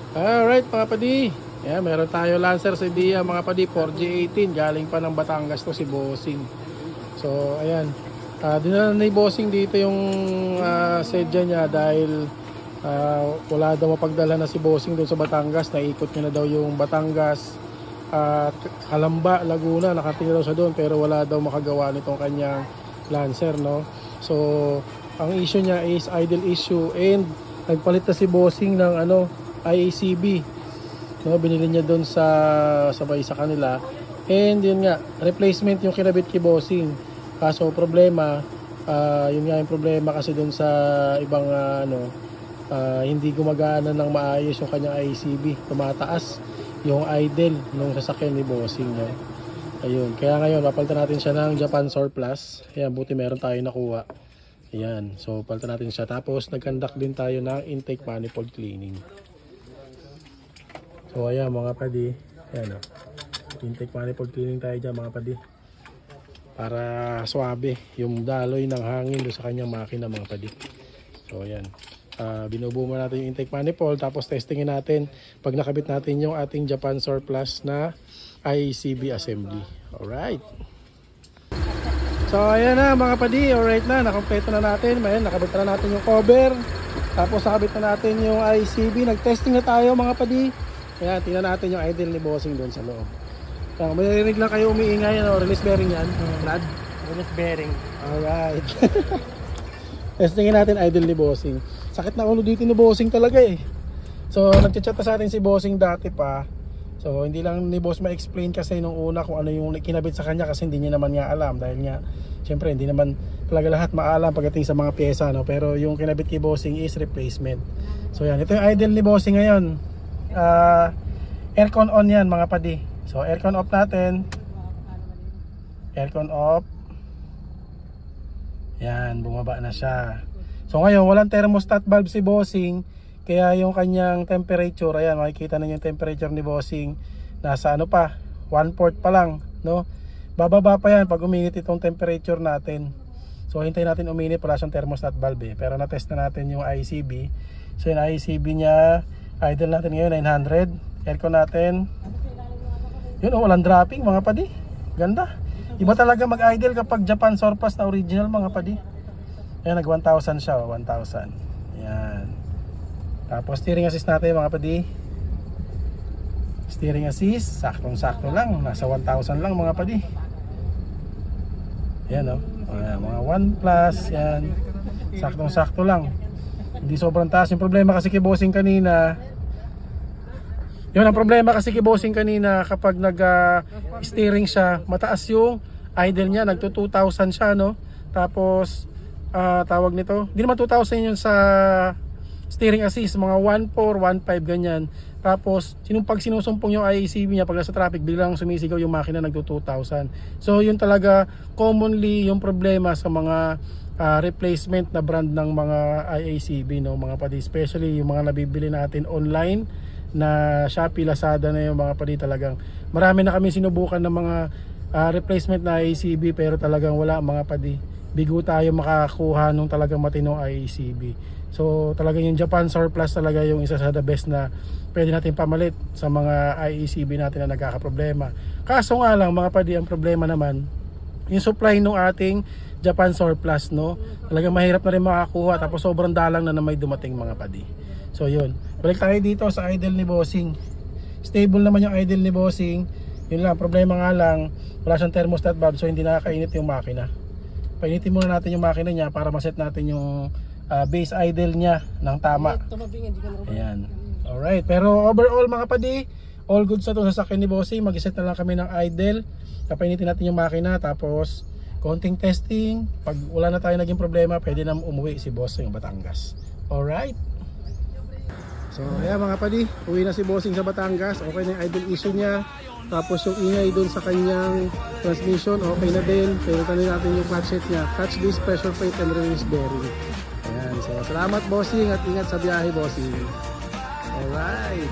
Alright mga padi, yeah, meron tayo Lancer sa Dia mga padi, 4G18, galing pa ng Batangas to si Bossing. So ayan, dinala ni Bossing dito yung sedya niya dahil wala daw mapagdala na si Bossing doon sa Batangas. Naikot niya na daw yung Batangas at Calamba, Laguna, nakatingin daw siya doon pero wala daw makagawa nitong kanyang Lancer, no? So ang issue niya is idle issue, and nagpalit na si Bossing ng IACB, no? Binili niya doon sa sabay sa kanila, and yun nga, replacement yung kinabit kay Bossing. Kaso problema, yun nga yung problema kasi doon sa ibang hindi gumagana ng maayos yung kanyang IACB. Tumataas yung idle nung sasakyan ni Bossing, no? Ayun, kaya ngayon papalitan natin siya ng Japan Surplus. Ayan, buti meron tayo nakuha. Ayan, so palitan natin siya. Tapos nag-conduct din tayo ng intake manifold cleaning. So ayan mga padi, ayan intake manifold cleaning tayo dyan mga padi, para swabe yung daloy ng hangin doon sa kanyang makina mga padi. So ayan, binubuo natin yung intake manifold, tapos testingin natin pag nakabit natin yung ating Japan Surplus na IACB assembly. Alright, so ayan na mga padi, alright na, nakompleto na natin. Ayan, nakabit na natin yung cover, tapos nakabit na natin yung IACB. Nagtesting na tayo mga padi. Ayan, tingnan natin yung idle ni Bossing doon sa loob. So, may narinig lang kayo umiingay, release bearing yan, Brad? Release bearing. Alright. Testingin natin idle ni Bossing. Sakit na ulo dito ni Bossing talaga eh. So, nagchat sa atin si Bossing dati pa. So, hindi lang ni Boss ma-explain kasi nung una kung ano yung kinabit sa kanya, kasi hindi niya naman nga alam. Dahil nga, syempre, hindi naman talaga lahat maalam pagdating sa mga pyesa, no? Pero yung kinabit kay Bossing is replacement. So, yan. Ito yung idle ni Bossing ngayon. Aircon on yan mga padi. So aircon off natin. Aircon off. Yan, bumaba na siya. So ngayon walang thermostat valve si Bossing, kaya yung kanyang temperature, ayan makikita ninyo yung temperature ni Bossing, nasa pa 1/4 pa lang, no? Bababa pa yan pag uminit itong temperature natin. So hintayin natin uminit, wala siyang thermostat valve pero na-test na natin yung ICB. So yung ICB niya, idle natin ngayon 900. Aircon natin, yun, walang dropping mga padi. Ganda. Iba talaga mag-idle kapag Japan Surplus na original mga padi. Ayan, nag 1,000 siya, 1,000. Ayan. Tapos steering assist natin mga padi. Steering assist, saktong-sakto lang, nasa 1,000 lang mga padi. Ayan o, mga 1 plus, yan, saktong-sakto lang, hindi sobrang taas. Yung problema kasi kay Bossing kanina, yun ang problema kasi kay Bossing kanina, kapag nag-steering siya, mataas yung idle niya, nagto 2,000 siya, no? Tapos tawag nito, hindi naman 2,000 yun sa steering assist, mga 1,4, 1,5 ganyan. Tapos pag sinusumpong yung IACB niya, pag nasa traffic, biglang sumisigaw yung makina, nagto 2,000. So yun talaga commonly yung problema sa mga replacement na brand ng mga IACB, no mga padi, especially yung mga nabibili natin online na Shopee, Lazada na yung mga padi. Talagang marami na kami sinubukan ng mga replacement na IACB pero talagang wala mga padi. Bigo tayo makakuha nung talagang matinong IACB. So talagang yung Japan Surplus talaga yung isa sa the best na pwede natin pamalit sa mga IACB natin na nagkakaproblema. Kaso nga lang mga padi, ang problema naman yung supply ng ating Japan Surplus, no? Talagang mahirap na rin makakuha, tapos sobrang dalang na may dumating mga padi. So yun, balik tayo dito sa idle ni Bossing. Stable naman yung idle ni Bossing. Yun lang, problema nga lang, wala siyang thermostat valve, so hindi nakakainit yung makina. Painitin muna natin yung makina niya para maset natin yung base idle niya ng tama. Ayan. Alright, pero overall mga padi, all good sa itong sasakyan ni Bossing. Mag-set na lang kami ng idle, painitin natin yung makina, tapos konting testing. Pag wala na tayo naging problema, pwede na umuwi si Bossing Batangas. Alright. So ayan mga padi, uwi na si Bossing sa Batangas. Okay na yung idle issue niya. Tapos yung ingay dun sa kanyang transmission, okay na din. Pero tanong natin yung clutch set niya. Clutch disc, pressure plate, and release bearing. Ayan, so salamat Bossing at ingat sa biyahe Bossing. Alright.